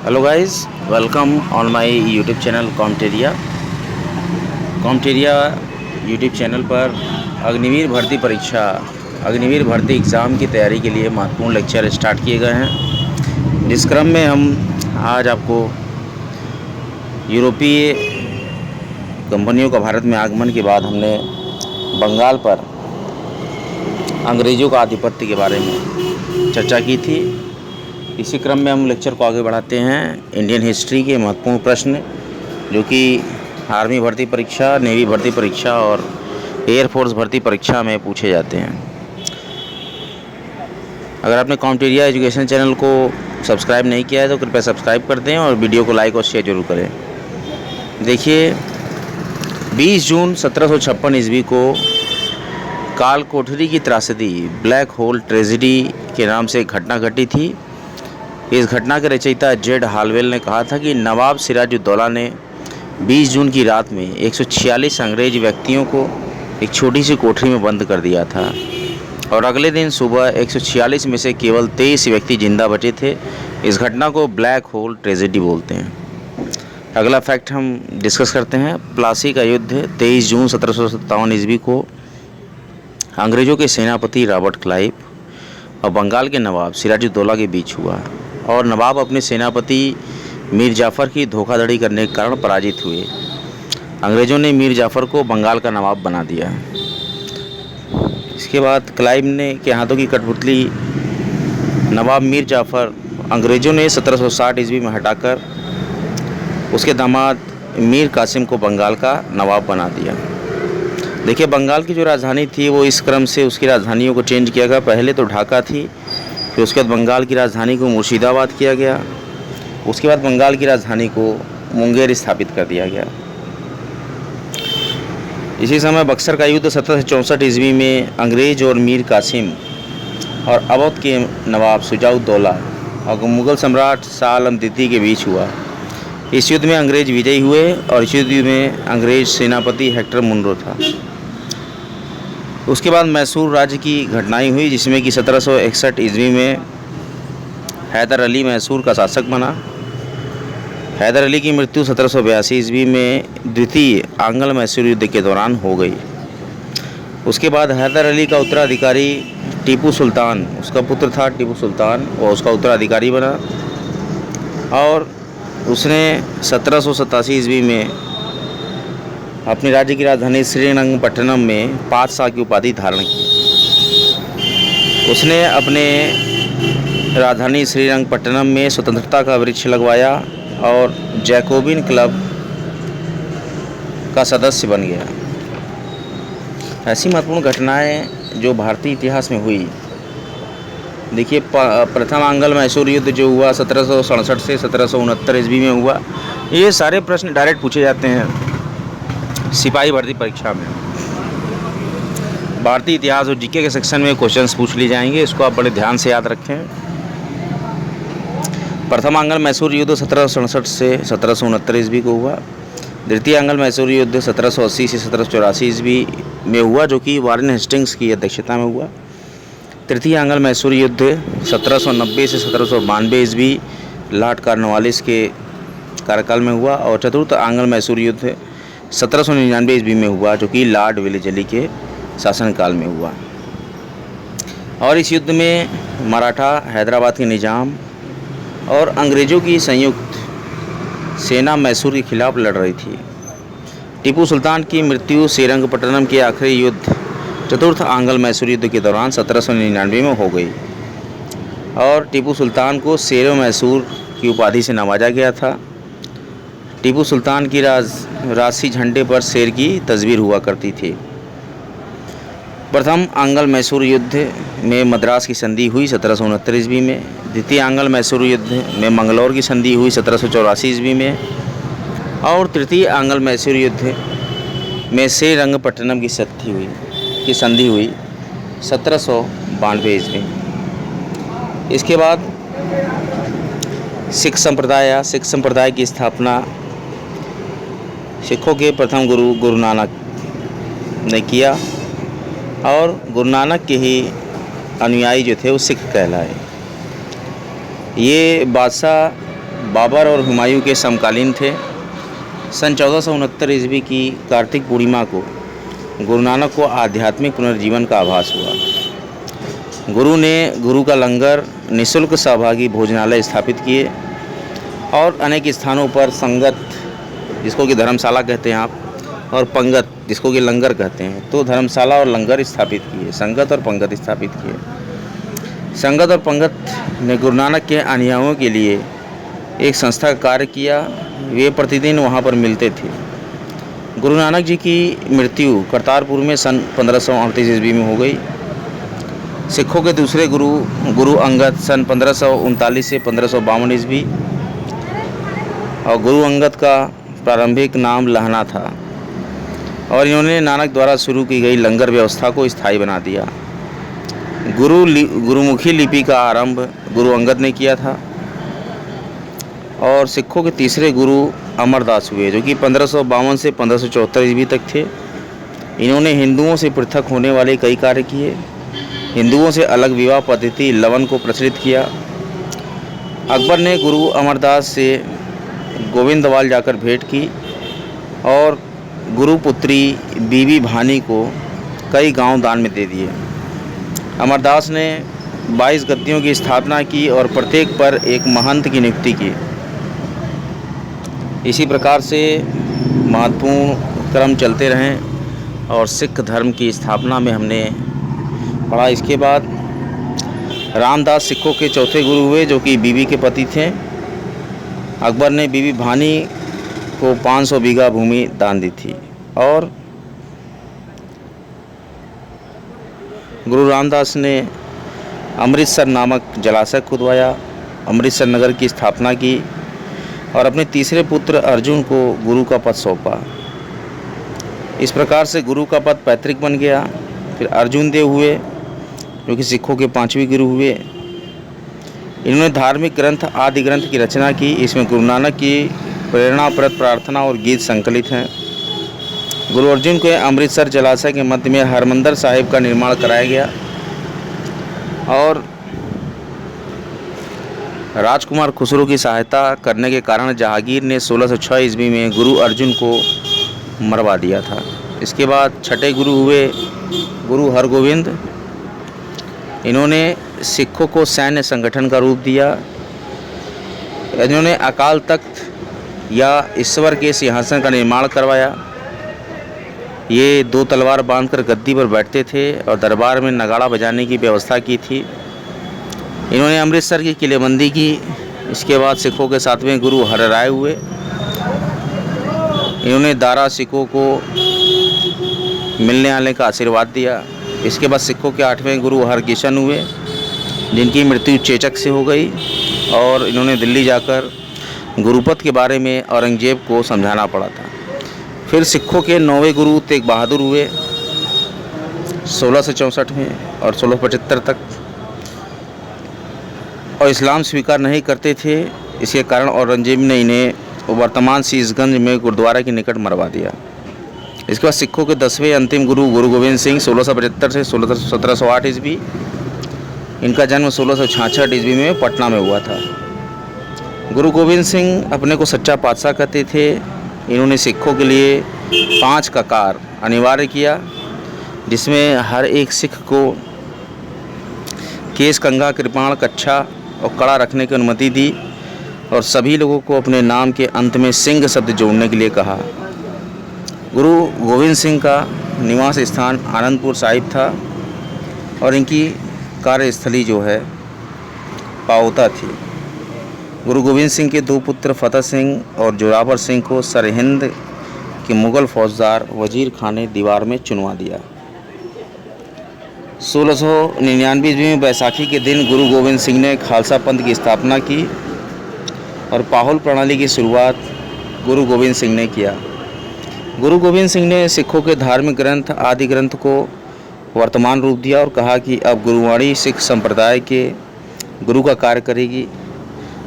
Hello guys, welcome on my YouTube channel कॉम्टेरिया YouTube channel पर अग्निवीर भर्ती एग्ज़ाम की तैयारी के लिए महत्वपूर्ण लेक्चर स्टार्ट किए गए हैं। जिस क्रम में हम आज आपको यूरोपीय कंपनियों का भारत में आगमन के बाद हमने बंगाल पर अंग्रेज़ों का आधिपत्य के बारे में चर्चा की थी। इसी क्रम में हम लेक्चर को आगे बढ़ाते हैं। इंडियन हिस्ट्री के महत्वपूर्ण प्रश्न जो कि आर्मी भर्ती परीक्षा, नेवी भर्ती परीक्षा और एयरफोर्स भर्ती परीक्षा में पूछे जाते हैं। अगर आपने कॉम्टेरिया एजुकेशन चैनल को सब्सक्राइब नहीं किया है तो कृपया सब्सक्राइब कर दें और वीडियो को लाइक और शेयर जरूर करें। देखिए, 20 जून 1756 ईस्वी को काल कोठरी की त्रासदी, ब्लैक होल ट्रेजेडी के नाम से एक घटना घटी थी। इस घटना के रचयिता जेड हालवेल ने कहा था कि नवाब सिराजुद्दौला ने 20 जून की रात में 146 अंग्रेज व्यक्तियों को एक छोटी सी कोठरी में बंद कर दिया था और अगले दिन सुबह 146 में से केवल 23 व्यक्ति जिंदा बचे थे। इस घटना को ब्लैक होल ट्रेजेडी बोलते हैं। अगला फैक्ट हम डिस्कस करते हैं। प्लासी का युद्ध 23 जून 1757 ईस्वी को अंग्रेज़ों के सेनापति रॉबर्ट क्लाइव और बंगाल के नवाब सिराजुद्दौला के बीच हुआ और नवाब अपने सेनापति मीर जाफ़र की धोखाधड़ी करने के कारण पराजित हुए। अंग्रेज़ों ने मीर जाफ़र को बंगाल का नवाब बना दिया। इसके बाद क्लाइव ने के हाथों की कठपुतली नवाब मीर जाफ़र अंग्रेज़ों ने 1760 ईस्वी में हटाकर उसके दामाद मीर कासिम को बंगाल का नवाब बना दिया। देखिए, बंगाल की जो राजधानी थी वो इस क्रम से उसकी राजधानियों को चेंज किया गया। पहले तो ढाका थी, फिर उसके बाद बंगाल की राजधानी को मुर्शिदाबाद किया गया, उसके बाद बंगाल की राजधानी को मुंगेर स्थापित कर दिया गया। इसी समय बक्सर का युद्ध 1764 ईस्वी में अंग्रेज और मीर कासिम और अवध के नवाब शुजाउद्दौला और मुग़ल सम्राट शाह आलम द्वितीय के बीच हुआ। इस युद्ध में अंग्रेज विजयी हुए और इस युद्ध में अंग्रेज सेनापति हेक्टर मुनरो था। उसके बाद मैसूर राज्य की घटनाएं हुई, जिसमें कि 1761 ईस्वी में हैदर अली मैसूर का शासक बना। हैदर अली की मृत्यु 1782 ईस्वी में द्वितीय आंग्ल मैसूर युद्ध के दौरान हो गई। उसके बाद हैदर अली का उत्तराधिकारी टीपू सुल्तान, उसका पुत्र था टीपू सुल्तान, और उसका उत्तराधिकारी बना और उसने 1787 ईस्वी में अपने राज्य की राजधानी श्रीरंगपट्टनम में पातशाह की उपाधि धारण की। उसने अपने राजधानी श्रीरंगपट्टनम में स्वतंत्रता का वृक्ष लगवाया और जैकोबिन क्लब का सदस्य बन गया। ऐसी महत्वपूर्ण घटनाएं जो भारतीय इतिहास में हुई। देखिए, प्रथम आंग्ल मैसूर युद्ध जो हुआ 1767 से 1769 ईस्वी में हुआ। ये सारे प्रश्न डायरेक्ट पूछे जाते हैं सिपाही भर्ती परीक्षा में। भारतीय इतिहास और जीके के सेक्शन में क्वेश्चंस पूछ लिए जाएंगे, इसको आप बड़े ध्यान से याद रखें। प्रथम आंग्ल मैसूर युद्ध 1767 से 1769 ईस्वी को हुआ। द्वितीय आंग्ल मैसूर युद्ध 1780 से 1784 ईस्वी में हुआ, जो कि वारेन हेस्टिंग्स की अध्यक्षता में हुआ। तृतीय आंग्ल मैसूर युद्ध 1790 से 1792 ईस्वी लॉर्ड कॉर्नवालिस के कार्यकाल में हुआ और चतुर्थ आंग्ल मैसूर युद्ध 1799 ईस्वी में हुआ, जो कि लॉर्ड विलिजली के शासनकाल में हुआ। और इस युद्ध में मराठा, हैदराबाद के निजाम और अंग्रेज़ों की संयुक्त सेना मैसूर के खिलाफ लड़ रही थी। टीपू सुल्तान की मृत्यु श्रीरंगपट्टनम के आखिरी युद्ध चतुर्थ आंग्ल मैसूर युद्ध के दौरान 1799 में हो गई और टीपू सुल्तान को शेर मैसूर की उपाधि से नवाजा गया था। टीपू सुल्तान की राजसी झंडे पर शेर की तस्वीर हुआ करती थी। प्रथम आंग्ल मैसूर युद्ध में मद्रास की संधि हुई 1769 ईस्वी में। द्वितीय आंग्ल मैसूर युद्ध में मंगलौर की संधि हुई 1784 ईस्वी में और तृतीय आंग्ल मैसूर युद्ध में श्रीरंगपट्टनम की संधि हुई 1792 ईस्वी। इसके बाद सिख संप्रदाय की स्थापना सिखों के प्रथम गुरु नानक ने किया और गुरु नानक के ही अनुयायी जो थे वो सिख कहलाए। ये बादशाह बाबर और हुमायूं के समकालीन थे। सन 1469 ईस्वी की कार्तिक पूर्णिमा को गुरु नानक को आध्यात्मिक पुनर्जीवन का आभास हुआ। गुरु ने गुरु का लंगर, निःशुल्क सहभागी भोजनालय स्थापित किए और अनेक स्थानों पर संगत, जिसको कि धर्मशाला कहते हैं आप, और पंगत, जिसको कि लंगर कहते हैं, तो धर्मशाला और लंगर स्थापित किए, संगत और पंगत स्थापित किए। संगत और पंगत ने गुरु नानक के अनुयायियों के लिए एक संस्था का कार्य किया। वे प्रतिदिन वहाँ पर मिलते थे। गुरु नानक जी की मृत्यु करतारपुर में सन 1538 ईस्वी में हो गई। सिखों के दूसरे गुरु अंगद सन 1539 से 1552 ईस्वी, और गुरु अंगद का प्रारंभिक नाम लहना था और इन्होंने नानक द्वारा शुरू की गई लंगर व्यवस्था को स्थायी बना दिया। गुरुमुखी लिपि का आरंभ गुरु अंगद ने किया था और सिखों के तीसरे गुरु अमरदास हुए, जो कि 1552 से 1574 ईस्वी तक थे। इन्होंने हिंदुओं से पृथक होने वाले कई कार्य किए। हिंदुओं से अलग विवाह पद्धति लवन को प्रचलित किया। अकबर ने गुरु अमरदास से गोविंदवाल जाकर भेंट की और गुरुपुत्री बीबी भानी को कई गांव दान में दे दिए। अमरदास ने 22 गद्दियों की स्थापना की और प्रत्येक पर एक महंत की नियुक्ति की। इसी प्रकार से महत्वपूर्ण क्रम चलते रहें और सिख धर्म की स्थापना में हमने पढ़ा। इसके बाद रामदास सिखों के चौथे गुरु हुए, जो कि बीबी के पति थे। अकबर ने बीबी भानी को 500 बीघा भूमि दान दी थी और गुरु रामदास ने अमृतसर नामक जलाशय खुदवाया, अमृतसर नगर की स्थापना की और अपने तीसरे पुत्र अर्जुन को गुरु का पद सौंपा। इस प्रकार से गुरु का पद पैतृक बन गया। फिर अर्जुन देव हुए, जो कि सिखों के 5वें गुरु हुए। इन्होंने धार्मिक ग्रंथ आदि ग्रंथ की रचना की। इसमें गुरु नानक की प्रेरणाप्रद प्रार्थना और गीत संकलित हैं। गुरु अर्जुन को अमृतसर जलाशय के मध्य में हरमंदिर साहिब का निर्माण कराया गया और राजकुमार खुसरो की सहायता करने के कारण जहांगीर ने 1606 ईस्वी में गुरु अर्जुन को मरवा दिया था। इसके बाद छठे गुरु हुए गुरु हरगोविंद। इन्होंने सिखों को सैन्य संगठन का रूप दिया। इन्होंने अकाल तख्त या ईश्वर के सिंहासन का निर्माण करवाया। ये 2 तलवार बांधकर गद्दी पर बैठते थे और दरबार में नगाड़ा बजाने की व्यवस्था की थी। इन्होंने अमृतसर की किलेबंदी की। इसके बाद सिखों के 7वें गुरु हरराय हुए। इन्होंने दारा सिखों को मिलने आने का आशीर्वाद दिया। इसके बाद सिखों के 8वें गुरु हरकिशन हुए, जिनकी मृत्यु चेचक से हो गई और इन्होंने दिल्ली जाकर गुरुपद के बारे में औरंगजेब को समझाना पड़ा था। फिर सिखों के 9वें गुरु तेग बहादुर हुए 1664 में और 1675 तक, और इस्लाम स्वीकार नहीं करते थे। इसके कारण औरंगजेब ने इन्हें वर्तमान शीशगंज में गुरुद्वारा के निकट मरवा दिया। इसके बाद सिखों के 10वें अंतिम गुरु गुरु गोविंद सिंह 1675 से 1708 ईस्वी। इनका जन्म 1666 ईस्वी में पटना में हुआ था। गुरु गोविंद सिंह अपने को सच्चा पातशाह कहते थे। इन्होंने सिखों के लिए 5 ककार अनिवार्य किया, जिसमें हर एक सिख को केश, कंघा, कृपाण, कच्छा और कड़ा रखने की अनुमति दी और सभी लोगों को अपने नाम के अंत में सिंह शब्द जोड़ने के लिए कहा। गुरु गोविंद सिंह का निवास स्थान आनंदपुर साहिब था और इनकी कार्यस्थली जो है पाओता थी। गुरु गोविंद सिंह के 2 पुत्र फतेह सिंह और जोरावर सिंह को सरहिंद के मुग़ल फौजदार वजीर खान ने दीवार में चुनवा दिया। 1699 ईस्वी में बैसाखी के दिन गुरु गोविंद सिंह ने खालसा पंथ की स्थापना की और पाहुल प्रणाली की शुरुआत गुरु गोविंद सिंह ने किया। गुरु गोविंद सिंह ने सिखों के धार्मिक ग्रंथ आदि ग्रंथ को वर्तमान रूप दिया और कहा कि अब गुरुवाणी सिख संप्रदाय के गुरु का कार्य करेगी।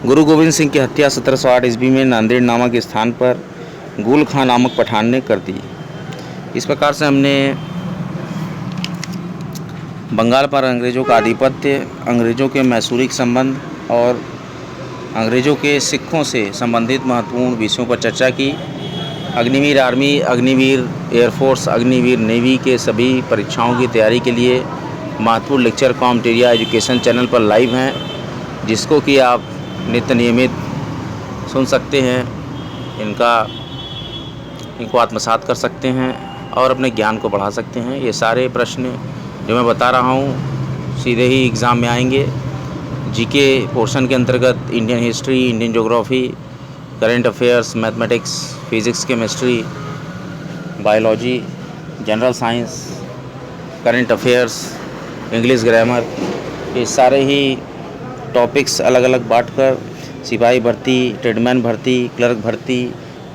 गुरु गोविंद सिंह की हत्या 1708 ईस्वी में नांदेड़ नामक स्थान पर गुल खां नामक पठान ने कर दी। इस प्रकार से हमने बंगाल पर अंग्रेज़ों का आधिपत्य, अंग्रेज़ों के मैसूरिक संबंध और अंग्रेज़ों के सिखों से संबंधित महत्वपूर्ण विषयों पर चर्चा की। Agniveer army, Agniveer air force, Agniveer navy के सभी परीक्षाओं की तैयारी के लिए महत्वपूर्ण लेक्चर कॉम्टेरिया एजुकेशन चैनल पर लाइव हैं, जिसको कि आप नित्य नियमित सुन सकते हैं। इनको आत्मसात कर सकते हैं और अपने ज्ञान को बढ़ा सकते हैं। ये सारे प्रश्न जो मैं बता रहा हूँ सीधे ही एग्ज़ाम में आएंगे। जीके पोर्शन के अंतर्गत Indian history, Indian geography, current affairs, mathematics, physics, chemistry, biology, general science, current affairs, English grammar, ये सारे ही टॉपिक्स अलग अलग बांटकर सिपाही भर्ती, ट्रेडमैन भर्ती, क्लर्क भर्ती,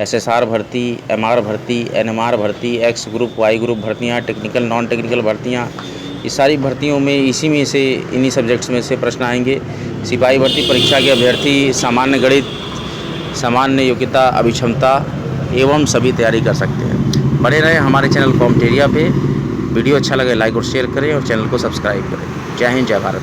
एसएसआर भर्ती, एमआर भर्ती, एनएमआर भर्ती, एक्स ग्रुप, वाई ग्रुप भर्तियाँ, टेक्निकल नॉन टेक्निकल भर्तियाँ, ये सारी भर्तियों में इन्हीं सब्जेक्ट्स में से प्रश्न आएंगे। सिपाही भर्ती परीक्षा के अभ्यर्थी सामान्य गणित, सामान्य योग्यता, अभिक्षमता एवं सभी तैयारी कर सकते हैं। बने रहें हमारे चैनल कॉम्टेरिया पे। वीडियो अच्छा लगे लाइक और शेयर करें और चैनल को सब्सक्राइब करें। जय हिंद, जय भारत।